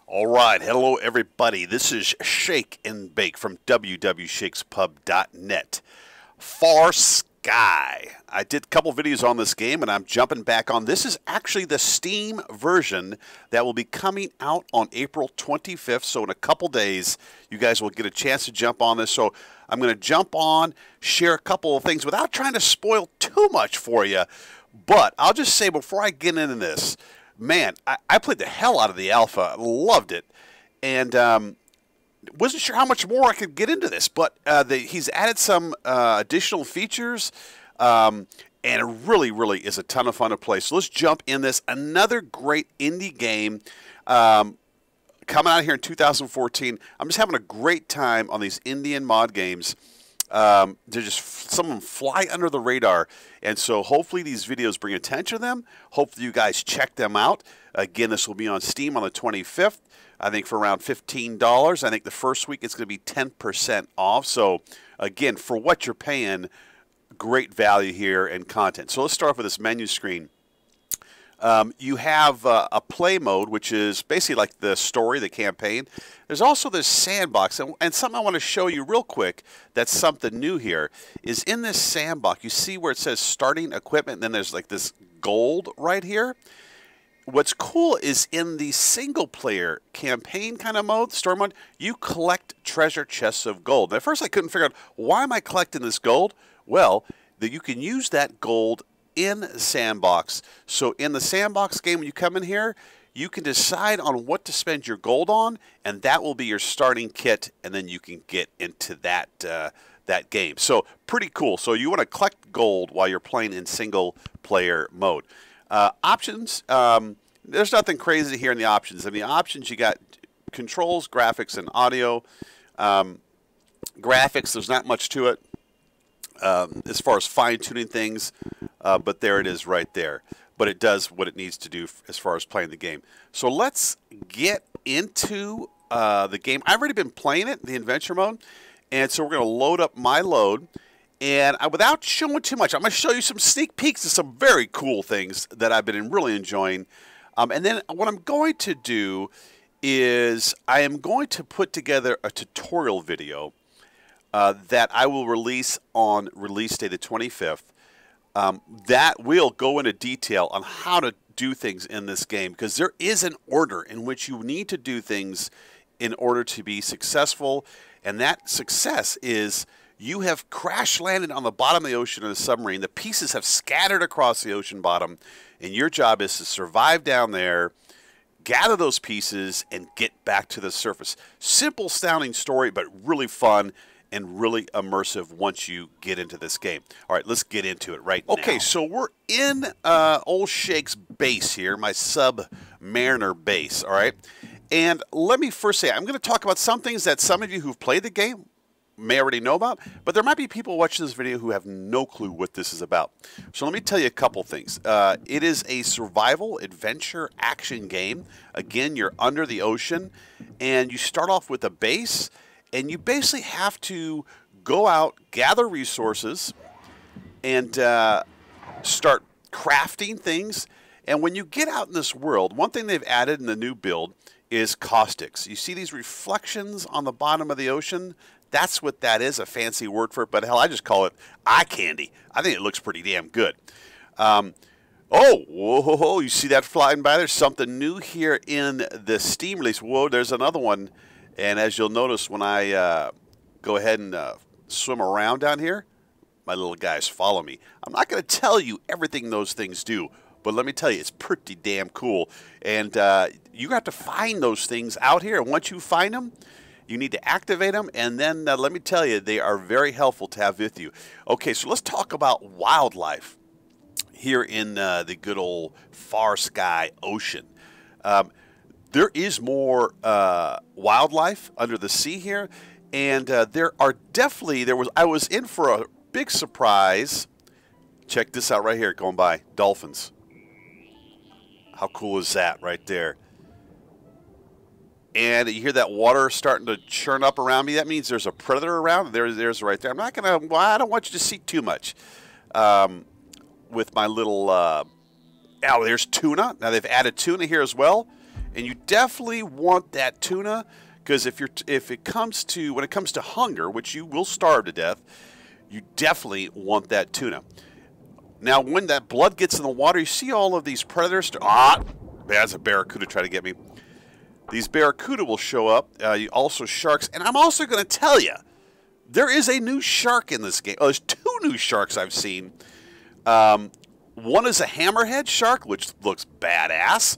All right, hello everybody. This is Shake and Bake from www.shakespub.net. FarSky. I did a couple videos on this game, and I'm jumping back on. This is actually the Steam version that will be coming out on April 25th. So in a couple days, you guys will get a chance to jump on this. So I'm going to jump on, share a couple of things without trying to spoil too much for you. But I'll just say before I get into this, man, I played the hell out of the alpha. Loved it. And wasn't sure how much more I could get into this. But he's added some additional features. And it really, really is a ton of fun to play. So let's jump in this. Another great indie game coming out here in 2014. I'm just having a great time on these Indian mod games. They're just, some of them fly under the radar, and so hopefully these videos bring attention to them. Hopefully you guys check them out. Again, this will be on Steam on the 25th, I think for around $15. I think the first week it's going to be 10% off. So again, for what you're paying, great value here and content. So let's start off with this menu screen. You have a play mode, which is basically like the story, the campaign. There's also this sandbox, and something I want to show you real quick that's something new here is in this sandbox, you see where it says starting equipment, and then there's like this gold right here. What's cool is in the single-player campaign kind of mode, story mode, you collect treasure chests of gold. Now, at first I couldn't figure out, why am I collecting this gold? Well, that you can use that gold in sandbox. So in the sandbox game, when you come in here, you can decide on what to spend your gold on, and that will be your starting kit, and then you can get into that that game. So pretty cool. So you want to collect gold while you're playing in single player mode. Options, there's nothing crazy here in the options. In the options, you got controls, graphics, and audio. Graphics, there's not much to it as far as fine-tuning things, but there it is right there. But it does what it needs to do as far as playing the game. So let's get into the game. I've already been playing it, the adventure mode, and so we're going to load up my load. And without showing too much, I'm going to show you some sneak peeks of some very cool things that I've been really enjoying. And then what I'm going to do is I am going to put together a tutorial video that I will release on release day the 25th. That will go into detail on how to do things in this game, because there is an order in which you need to do things in order to be successful, and that success is you have crash landed on the bottom of the ocean in a submarine. The pieces have scattered across the ocean bottom, and your job is to survive down there, gather those pieces, and get back to the surface. Simple sounding story, but really fun and really immersive once you get into this game. All right, let's get into it right now. Okay, so we're in old Shake's base here, my Submariner base, all right? And let me first say, I'm going to talk about some things that some of you who've played the game may already know about, but there might be people watching this video who have no clue what this is about. So let me tell you a couple things. It is a survival adventure action game. Again, you're under the ocean, and you start off with a base, and you basically have to go out, gather resources, and start crafting things. And when you get out in this world, one thing they've added in the new build is caustics. You see these reflections on the bottom of the ocean? That's what that is, a fancy word for it. But hell, I just call it eye candy. I think it looks pretty damn good. Oh, whoa, you see that flying by? There's something new here in the Steam release. Whoa, there's another one. And as you'll notice when I go ahead and swim around down here, my little guys follow me. I'm not going to tell you everything those things do, but let me tell you, it's pretty damn cool. And you have to find those things out here. And once you find them, you need to activate them. And then let me tell you, they are very helpful to have with you. Okay, so let's talk about wildlife here in the good old FarSky ocean. There is more wildlife under the sea here, and there are definitely, I was in for a big surprise. Check this out right here, going by, dolphins. How cool is that right there? And you hear that water starting to churn up around me. That means there's a predator around. There's right there. I'm not going to, I don't want you to see too much with my little, oh, there's tuna. Now they've added tuna here as well. And you definitely want that tuna, because when it comes to hunger, which you will starve to death, you definitely want that tuna. Now, when that blood gets in the water, you see all of these predators. That's a barracuda trying to get me. These barracuda will show up. Also sharks. And I'm also going to tell you, there is a new shark in this game. Oh, there's 2 new sharks I've seen. One is a hammerhead shark, which looks badass.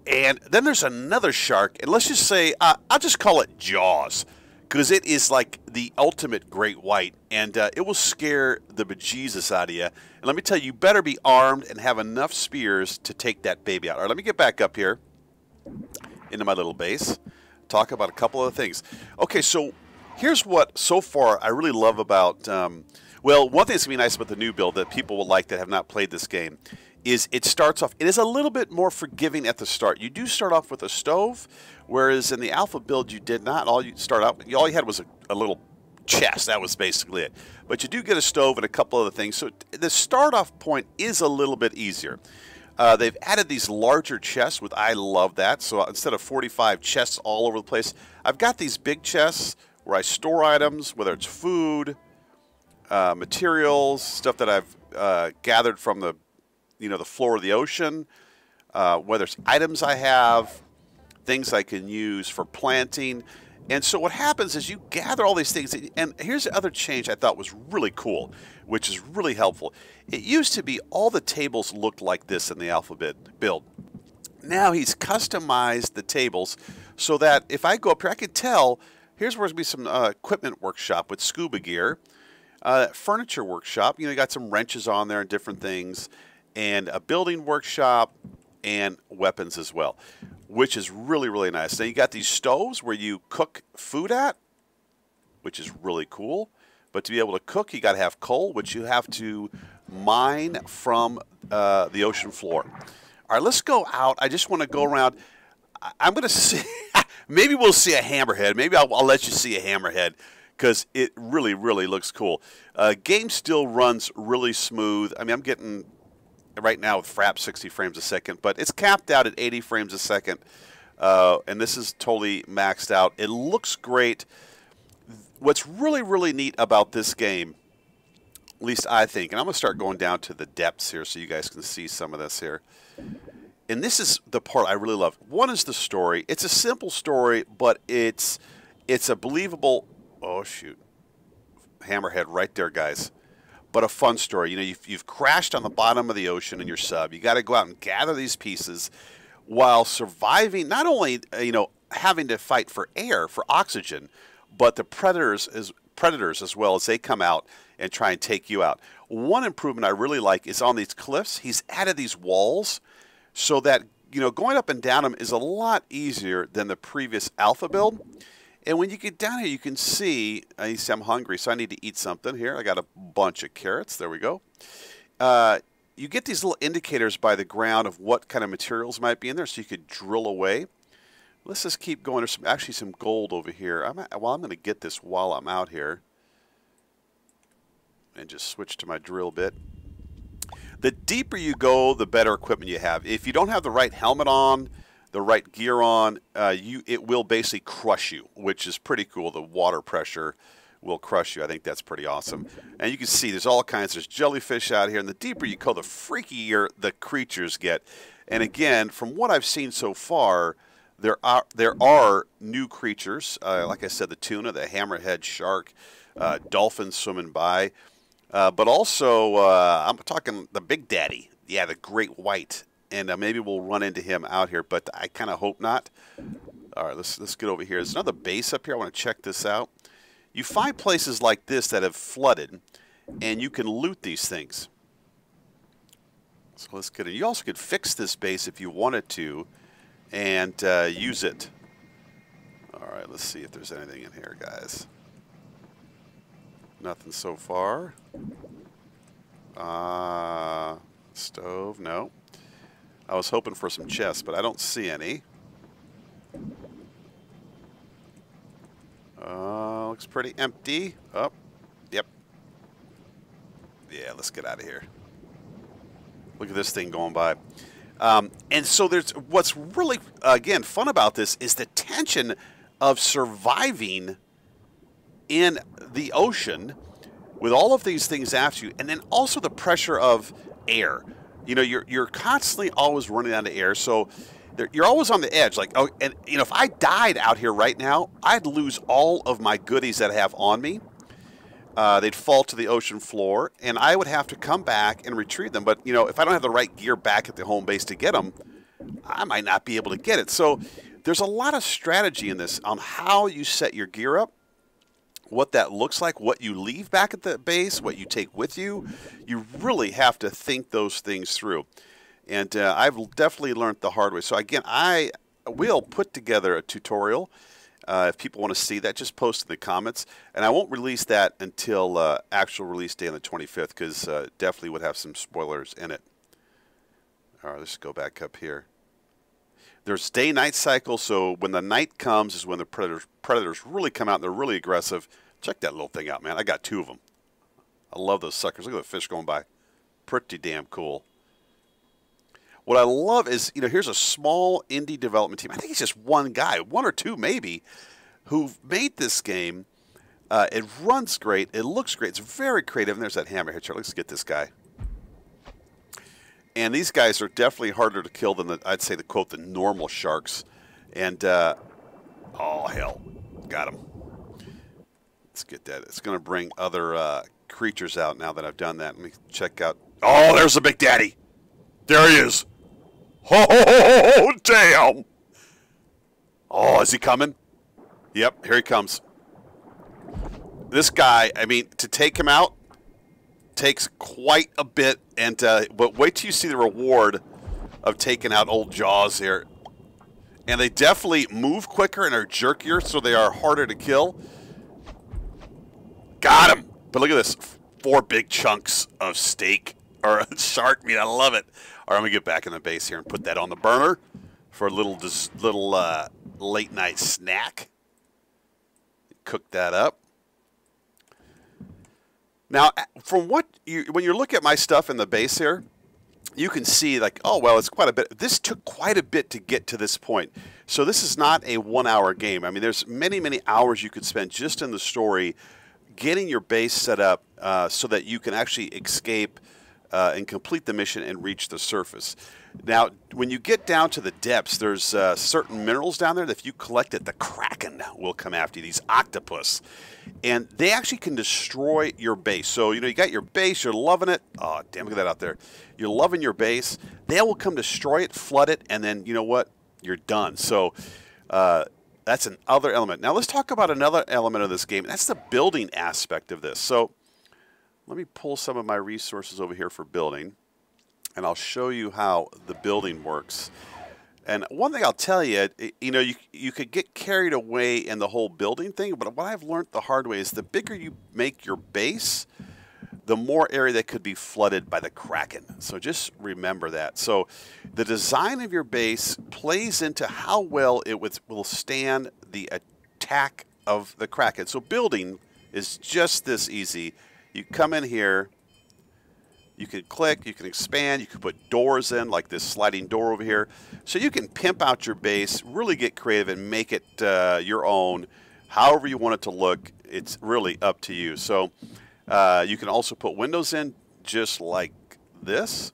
And then there's another shark. And let's just say, I'll just call it Jaws, because it is like the ultimate great white. And it will scare the bejesus out of you. And let me tell you, you better be armed and have enough spears to take that baby out. All right, let me get back up here into my little base, talk about a couple of things. Okay, so here's what, so far, I really love about, well, one thing that's going to be nice about the new build that people will like that have not played this game is it starts off, it is a little bit more forgiving at the start. You do start off with a stove, whereas in the alpha build you did not. All you had was a little chest. That was basically it. But you do get a stove and a couple other things. So the start off point is a little bit easier. They've added these larger chests, which I love that. So instead of 45 chests all over the place, I've got these big chests where I store items, whether it's food, materials, stuff that I've gathered from the floor of the ocean, whether it's items I have, things I can use for planting. And so what happens is you gather all these things, and here's the other change I thought was really cool, which is really helpful. It used to be all the tables looked like this in the alphabet build. Now he's customized the tables so that if I go up here, I can tell, here's where there's going to be some equipment workshop with scuba gear, furniture workshop, you got some wrenches on there and different things, and a building workshop and weapons as well, which is really, really nice. Now you got these stoves where you cook food at, which is really cool. But to be able to cook, you got to have coal, which you have to mine from the ocean floor. All right, let's go out. I just want to go around. I'm going to see, maybe we'll see a hammerhead. Maybe I'll let you see a hammerhead because it really, really looks cool. Game still runs really smooth. I mean, I'm getting right now with Frap 60 frames a second, but it's capped out at 80 frames a second. And this is totally maxed out. It looks great. What's really, really neat about this game, at least I think, and I'm going to start going down to the depths here so you guys can see some of this here. And this is the part I really love. One is the story. It's a simple story, but it's a believable, oh shoot, hammerhead right there, guys. But a fun story. You've crashed on the bottom of the ocean in your sub. You got to go out and gather these pieces while surviving, not only, having to fight for air, for oxygen, but the predators as well, as they come out and try and take you out. One improvement I really like is on these cliffs. He's added these walls so that, going up and down them is a lot easier than the previous alpha build. And when you get down here, you can see, I'm hungry, so I need to eat something here. I got a bunch of carrots. There we go. You get these little indicators by the ground of what kind of materials might be in there, so you could drill away. Let's just keep going. There's actually some gold over here. I'm going to get this while I'm out here. And just switch to my drill bit. The deeper you go, the better equipment you have. If you don't have the right helmet on, the right gear on, it will basically crush you, which is pretty cool. The water pressure will crush you. I think that's pretty awesome. And you can see there's all kinds. There's jellyfish out here. And the deeper you go, the freakier the creatures get. And again, from what I've seen so far, there are new creatures. Like I said, the tuna, the hammerhead shark, dolphins swimming by. But also, I'm talking the big daddy. Yeah, the great white. And maybe we'll run into him out here, but I kind of hope not. All right, let's get over here. There's another base up here. I want to check this out. You find places like this that have flooded, and you can loot these things. So let's get it. You also could fix this base if you wanted to and use it. All right, let's see if there's anything in here, guys. Nothing so far. Stove, no. I was hoping for some chests, but I don't see any. Looks pretty empty. Oh, yep. Yeah, let's get out of here. Look at this thing going by. And so there's what's really, again, fun about this is the tension of surviving in the ocean with all of these things after you, and then also the pressure of air. You know, you're constantly always running out of air, so you're always on the edge. Like, oh, and you know, if I died out here right now, I'd lose all of my goodies that I have on me. They'd fall to the ocean floor, and I would have to come back and retrieve them. But, you know, if I don't have the right gear back at the home base to get them, I might not be able to get it. So there's a lot of strategy in this on how you set your gear up, what that looks like, what you leave back at the base, what you take with you. You really have to think those things through. And I've definitely learned the hard way. So, again, I will put together a tutorial. If people want to see that, just post in the comments. And I won't release that until actual release day on the 25th because definitely would have some spoilers in it. All right, let's go back up here. There's day-night cycle, so when the night comes is when the predators really come out and they're really aggressive. Check that little thing out, man. I got 2 of them. I love those suckers. Look at the fish going by. Pretty damn cool. What I love is, you know, here's a small indie development team. I think it's just one guy, 1 or 2 maybe, who've made this game. It runs great. It looks great. It's very creative. And there's that hammerhead shark. Let's get this guy. And these guys are definitely harder to kill than, I'd say, the normal sharks. And, oh, hell. Got him. Let's get that. It's going to bring other creatures out now that I've done that. Let me check out. Oh, there's the big daddy. There he is. Oh, damn. Oh, is he coming? Yep, here he comes. This guy, I mean, to take him out takes quite a bit. And but wait till you see the reward of taking out old Jaws here. And they definitely move quicker and are jerkier, so they are harder to kill. Got him. But look at this. 4 big chunks of steak or shark meat. I love it. All right, I'm going to get back in the base here and put that on the burner for a little late night snack. Cook that up. Now, from when you look at my stuff in the base here, you can see like, oh, well, it's quite a bit. This took quite a bit to get to this point. So this is not a 1-hour game. I mean, there's many, many hours you could spend just in the story getting your base set up so that you can actually escape and complete the mission and reach the surface. Now, when you get down to the depths, there's certain minerals down there that if you collect it, the Kraken will come after you, these octopus. And they actually can destroy your base. So, you know, you got your base, you're loving it. Oh, damn, look at that out there. You're loving your base. They will come destroy it, flood it, and then, you know what? You're done. So, that's another element. Now, let's talk about another element of this game. That's the building aspect of this. So, let me pull some of my resources over here for building, and I'll show you how the building works. And one thing I'll tell you, you know, you could get carried away in the whole building thing, but what I've learned the hard way is the bigger you make your base, the more area that could be flooded by the Kraken. So just remember that. So the design of your base plays into how well it will stand the attack of the Kraken. So building is just this easy. You come in here, you can click, you can expand, you can put doors in, like this sliding door over here. So you can pimp out your base, really get creative and make it your own, however you want it to look. It's really up to you. So you can also put windows in just like this.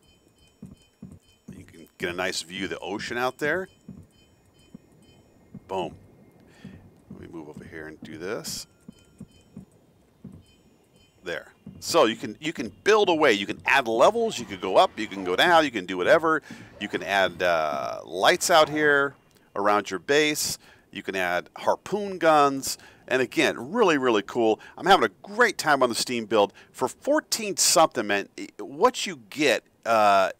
You can get a nice view of the ocean out there. Boom. Let me move over here and do this. There. So you can build away. You can add levels. You can go up. You can go down. You can do whatever. You can add lights out here around your base. You can add harpoon guns. And again, really, really cool. I'm having a great time on the Steam build. For 14 something, man, what you get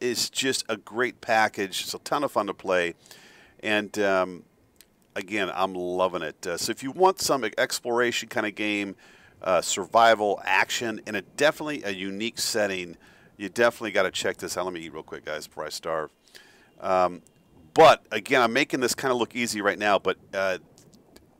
is just a great package. It's a ton of fun to play. And again, I'm loving it. So if you want some exploration kind of game, survival action in definitely a unique setting, you definitely got to check this out. Let me eat real quick, guys, before I starve. But again, I'm making this kind of look easy right now, but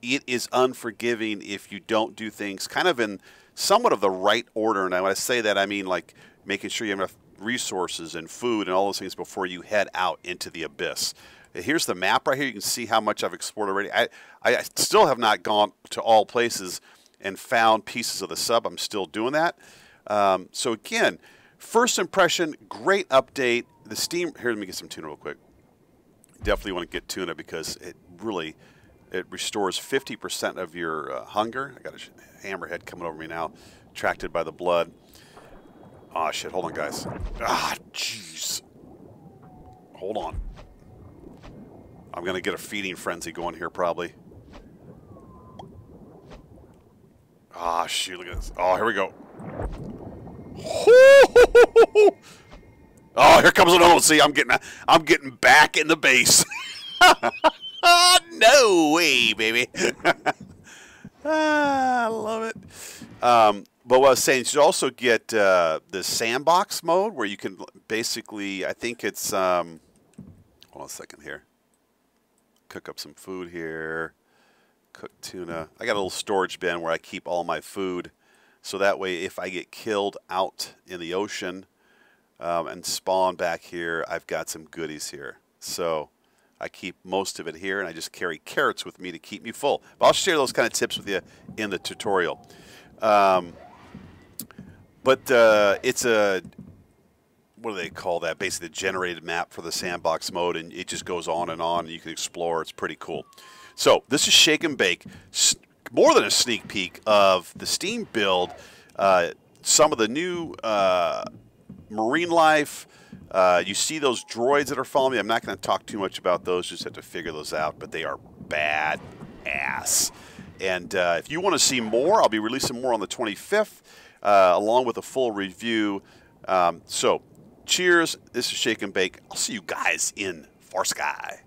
it is unforgiving if you don't do things kind of in somewhat of the right order. And when I say that, I mean like making sure you have enough resources and food and all those things before you head out into the abyss. Here's the map right here. You can see how much I've explored already. I still have not gone to all places and found pieces of the sub. I'm still doing that. So again, first impression, great update. The Steam, here, let me get some tuna real quick. Definitely want to get tuna because it restores 50% of your hunger. I got a hammerhead coming over me now, attracted by the blood. Oh shit, hold on guys. Ah, jeez. Hold on. I'm going to get a feeding frenzy going here probably. Ah, shoot, look at this. Oh, here we go. Oh, here comes another one. See, I'm getting back in the base. No way, baby. I love it. But what I was saying, you should also get the sandbox mode where you can basically, I think it's, hold on a second here. Cook up some food here. Cook tuna. I got a little storage bin where I keep all my food. So that way, if I get killed out in the ocean and spawn back here, I've got some goodies here. So I keep most of it here, and I just carry carrots with me to keep me full. But I'll share those kind of tips with you in the tutorial. It's a, what do they call that? Basically, the generated map for the sandbox mode, and it just goes on, and you can explore. It's pretty cool. So this is Shake and Bake. More than a sneak peek of the Steam build, some of the new marine life. You see those droids that are following me. I'm not going to talk too much about those. Just have to figure those out. But they are badass. And if you want to see more, I'll be releasing more on the 25th, along with a full review. So cheers. This is Shake and Bake. I'll see you guys in FarSky.